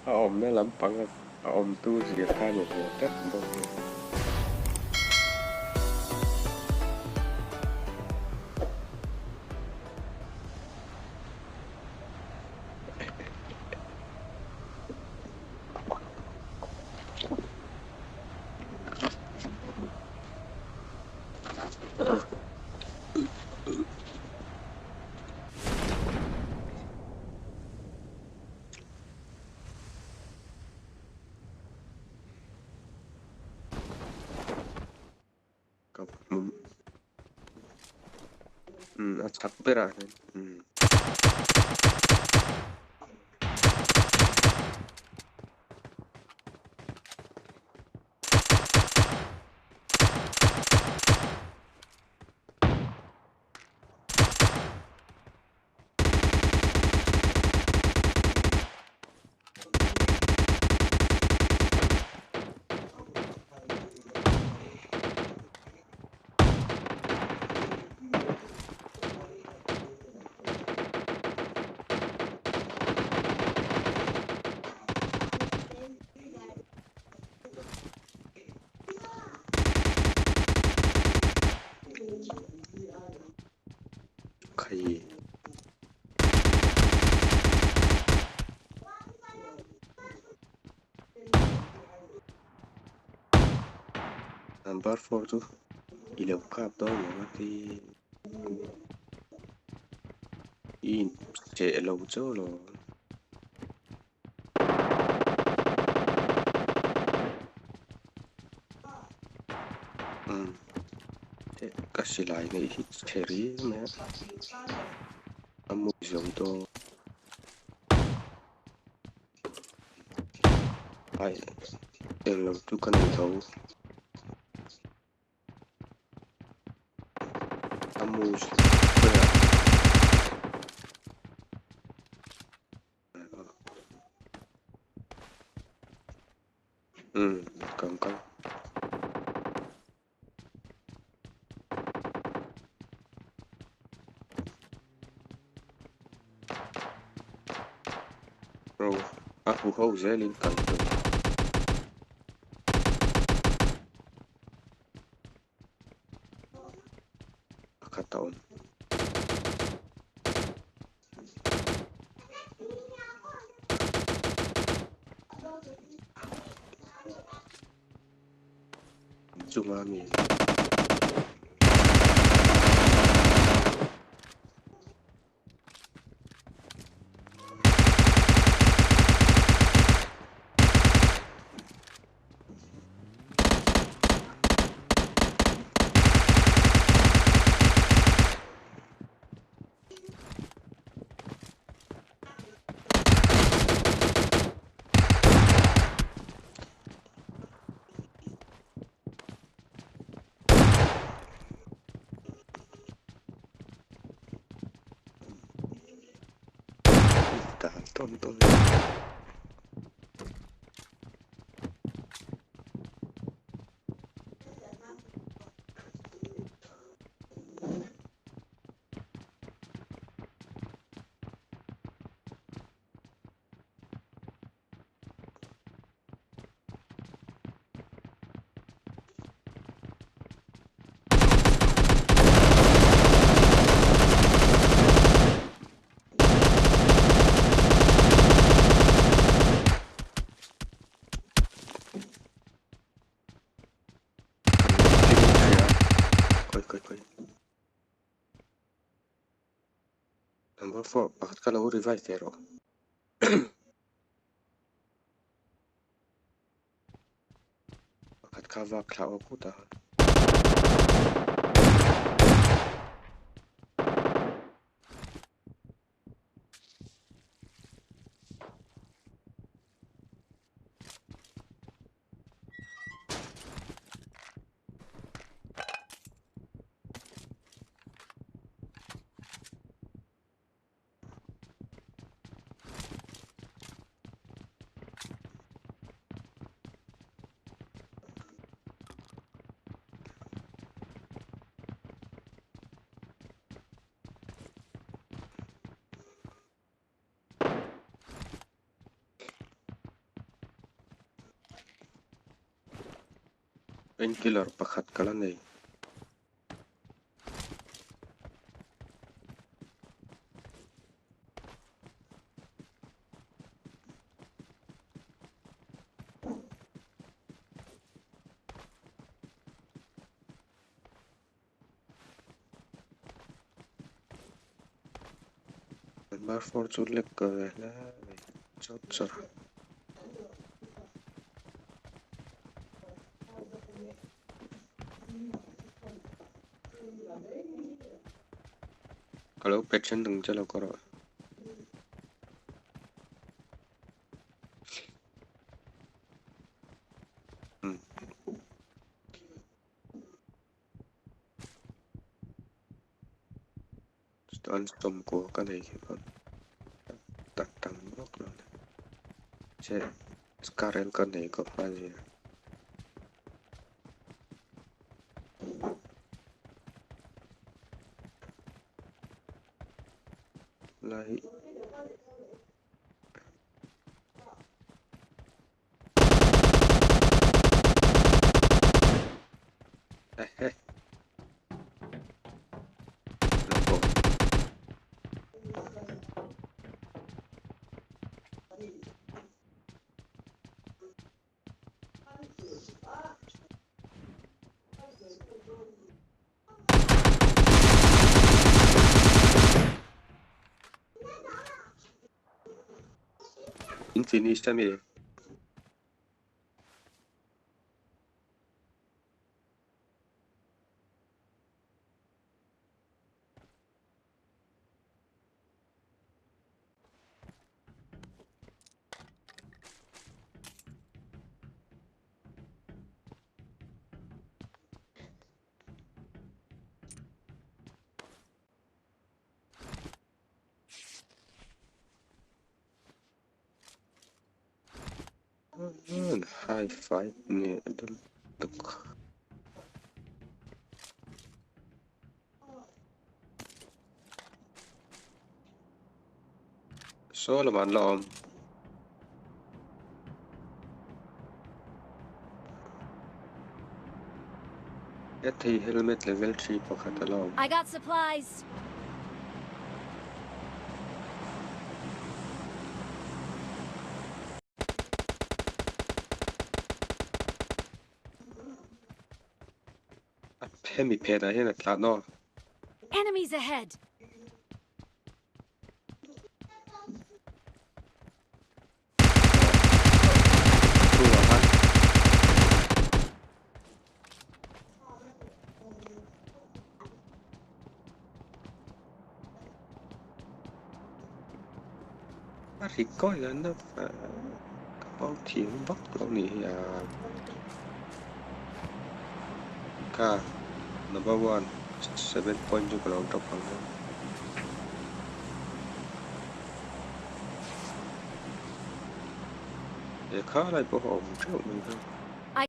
Omnya lempeng kan. Om tuh senjatanya tet bom. Kamu acap berat. Khay number 4 tuh ilawkap daw mati in che law cholo. Thế kasi lại ngay hit cherry mẹ amu giống to ai em làm tu kan thấu amu cầm căng rồi aku hau zelin kan tu kataon tsunami ta tonton koi number 4 bakit kalau revive pero bakit cover klaw aku dah painkiller pakhat kala nei bar for chu lek ka la chot char kalau patient deng chalo karo an som ko ka nei ki kon tak tam bok lo che skarel ka nei ko pa ji lai eh lambo infinish ta mi high five ni dul tuk so la man la om ya thei helmet level 3 pakhat la om I got supplies. phemi phe da hian tla no Enemies ahead. tu wa han a ri coi là nó bao thiểu bắc lo ni ya ka number 1 7 point ju kalau top ang e kha lai po hom cheu mình thôi I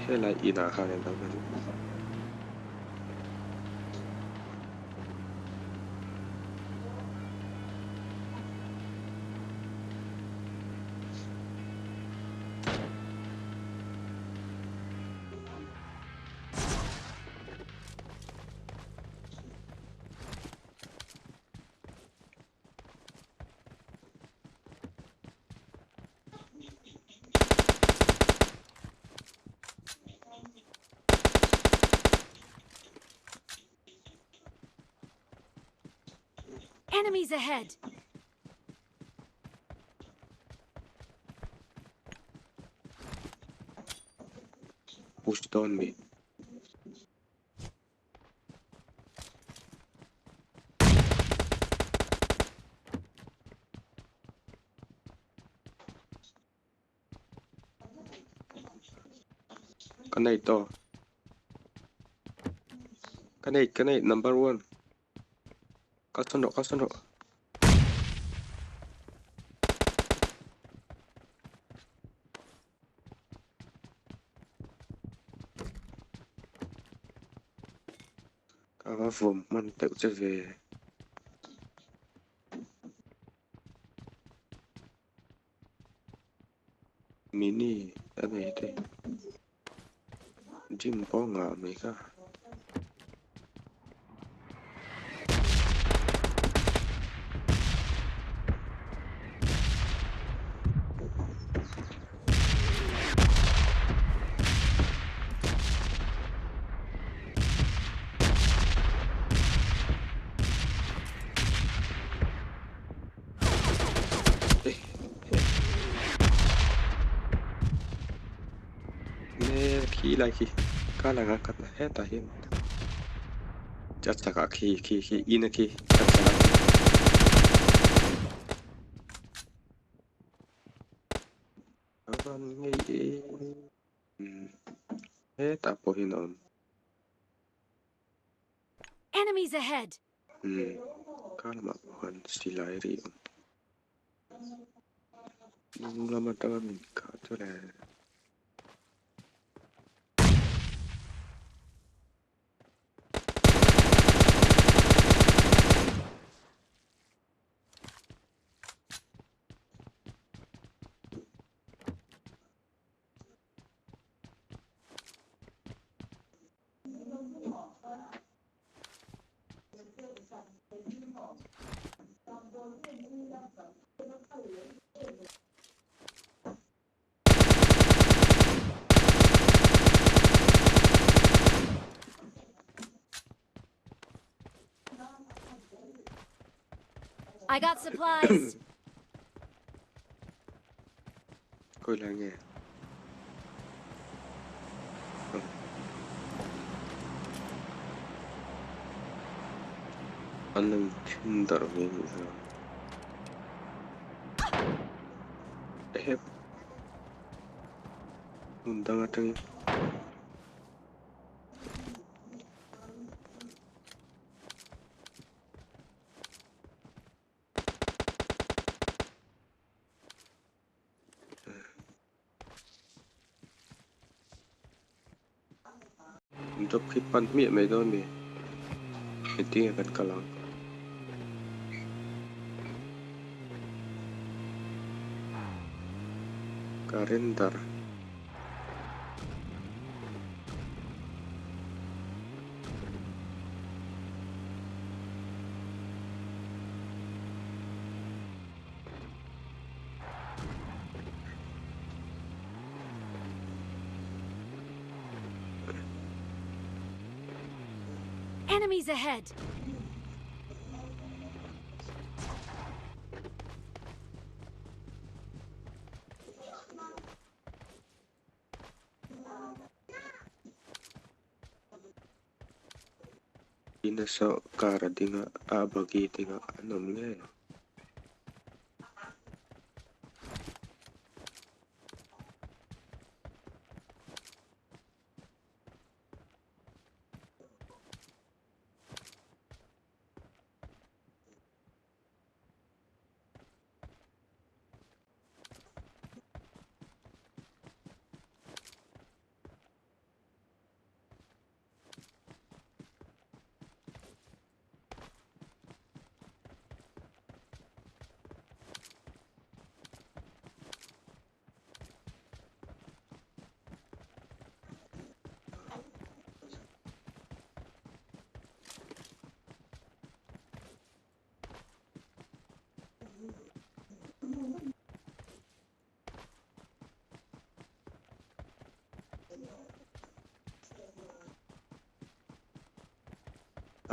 thế là ina kha này đâu enemies ahead. push down me cái này number 1 custom độ Cả vùng mình tự trở về mini ở đây thì Jim có ngờ mấy cả nè khi lại khi cả là ngắt cắt hết tại hiện chắc chắn cả khi in khi chắc chắn là khi con nghĩ hết tại bộ hình ổn Enemies ahead! cả là mặc hoàn xì lại đi nhưng lama tahu mình cả cho là I got supplies! coi lại nghe anh tin tưởng mình hep undang atang untuk hipan mi mai don mi itu akan kalang karendar Enemies ahead! ina sa kara dinga abagi dinga anam le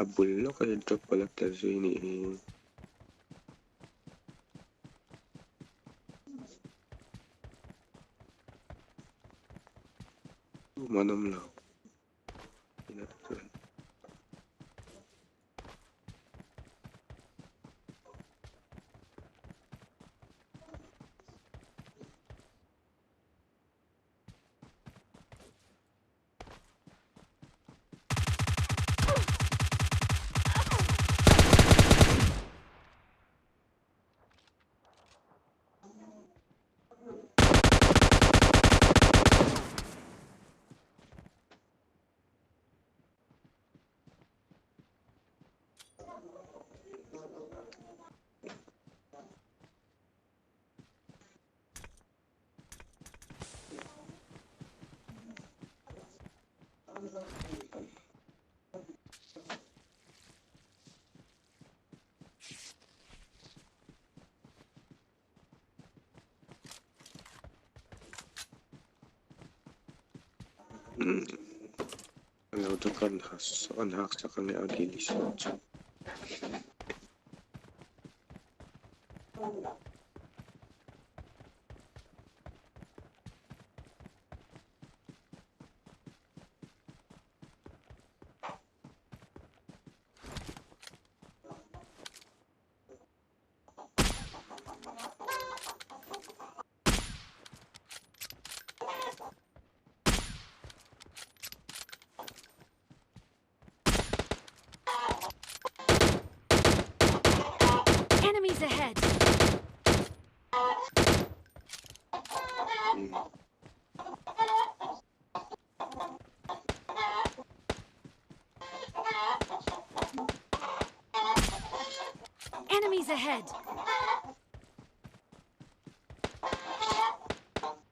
abullo ka drop pala tazo ini manam lang ina to لو ده كان خاص أنا هقتقني أدي لي صوت Enemies ahead! Enemies ahead!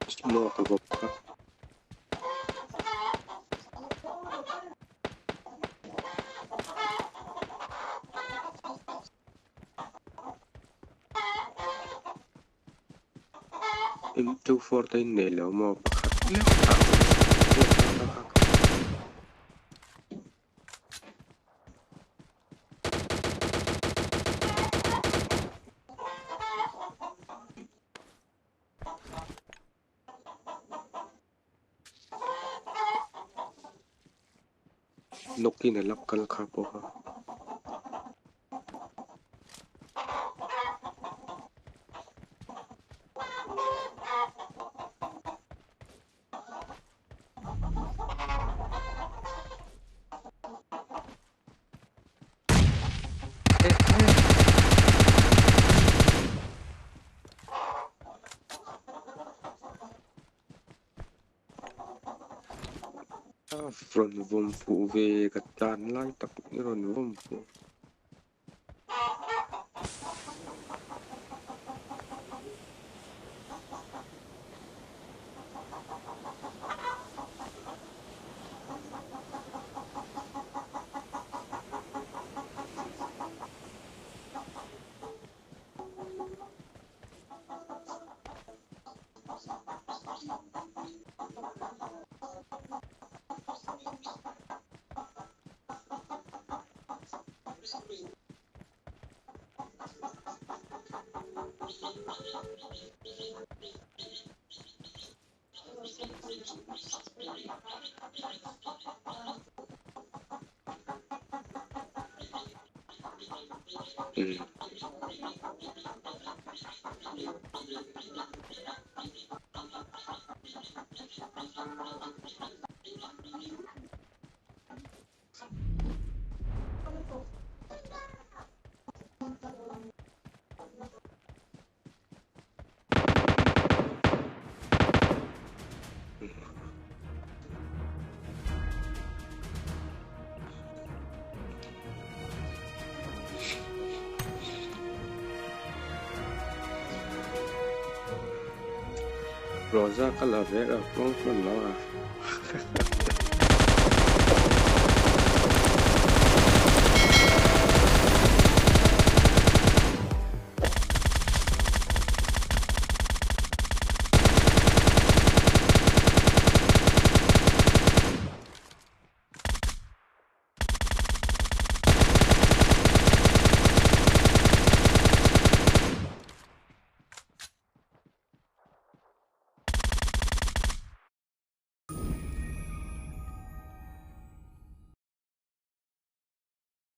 semua kebobka M214 nila mo Noki na lakal ka po ha. From Vumpu về gặt đàn lai tắc rồi Vumpu Rosa ka la vera pong man la